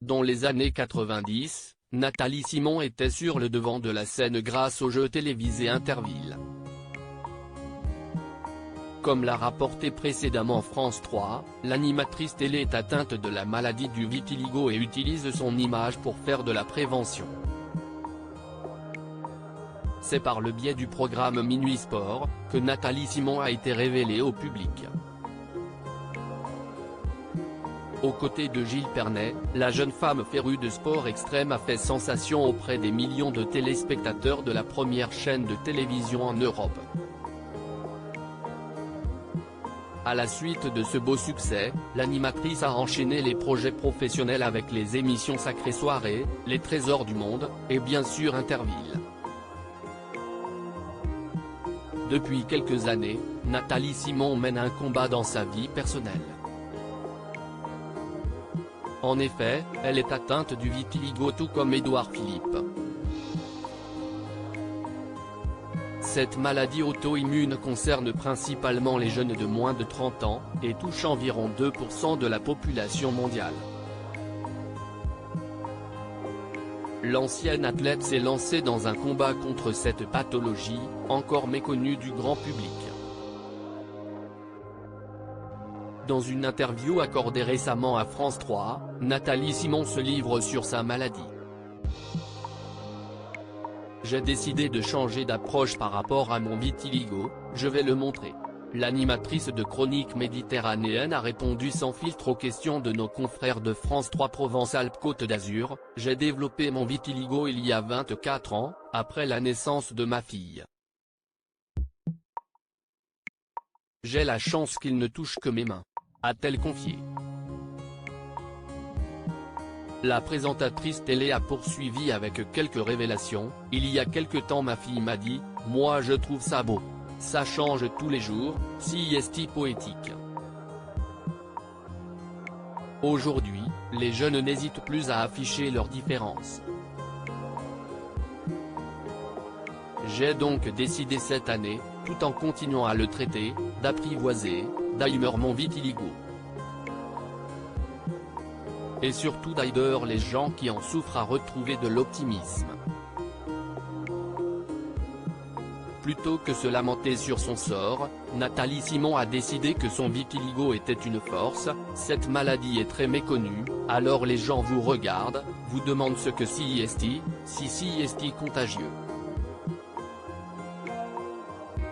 Dans les années 90, Nathalie Simon était sur le devant de la scène grâce au jeu télévisé Interville. Comme l'a rapporté précédemment France 3, l'animatrice télé est atteinte de la maladie du vitiligo et utilise son image pour faire de la prévention. C'est par le biais du programme Minuit Sport, que Nathalie Simon a été révélée au public. Aux côtés de Gilles Pernet, la jeune femme férue de sport extrême a fait sensation auprès des millions de téléspectateurs de la première chaîne de télévision en Europe. À la suite de ce beau succès, l'animatrice a enchaîné les projets professionnels avec les émissions Sacrée Soirée, Les Trésors du Monde, et bien sûr Interville. Depuis quelques années, Nathalie Simon mène un combat dans sa vie personnelle. En effet, elle est atteinte du vitiligo tout comme Édouard Philippe. Cette maladie auto-immune concerne principalement les jeunes de moins de 30 ans, et touche environ 2% de la population mondiale. L'ancienne athlète s'est lancée dans un combat contre cette pathologie, encore méconnue du grand public. Dans une interview accordée récemment à France 3, Nathalie Simon se livre sur sa maladie. J'ai décidé de changer d'approche par rapport à mon vitiligo, je vais le montrer. L'animatrice de Chroniques méditerranéennes a répondu sans filtre aux questions de nos confrères de France 3 Provence-Alpes-Côte d'Azur. J'ai développé mon vitiligo il y a 24 ans, après la naissance de ma fille. J'ai la chance qu'il ne touche que mes mains, a-t-elle confié. La présentatrice télé a poursuivi avec quelques révélations. Il y a quelque temps ma fille m'a dit « Moi je trouve ça beau. Ça change tous les jours, si est poétique ». Aujourd'hui, les jeunes n'hésitent plus à afficher leurs différences. J'ai donc décidé cette année, tout en continuant à le traiter, d'apprivoiser, d'ailleurs mon vitiligo. Et surtout d'aider les gens qui en souffrent à retrouver de l'optimisme. Plutôt que se lamenter sur son sort, Nathalie Simon a décidé que son vitiligo était une force. Cette maladie est très méconnue, alors les gens vous regardent, vous demandent ce que si est contagieux.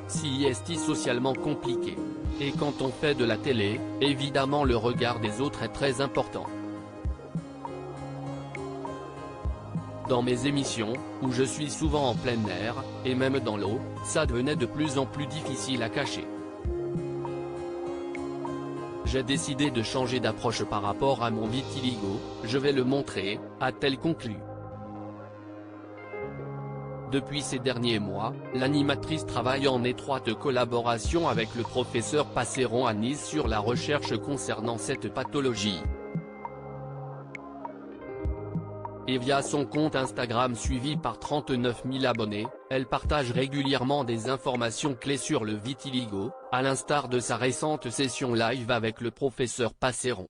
Si est socialement compliqué. Et quand on fait de la télé, évidemment le regard des autres est très important. Dans mes émissions, où je suis souvent en plein air, et même dans l'eau, ça devenait de plus en plus difficile à cacher. J'ai décidé de changer d'approche par rapport à mon vitiligo, je vais le montrer, a-t-elle conclu. Depuis ces derniers mois, l'animatrice travaille en étroite collaboration avec le professeur Passeron à Nice sur la recherche concernant cette pathologie. Et via son compte Instagram suivi par 39 000 abonnés, elle partage régulièrement des informations clés sur le vitiligo, à l'instar de sa récente session live avec le professeur Passeron.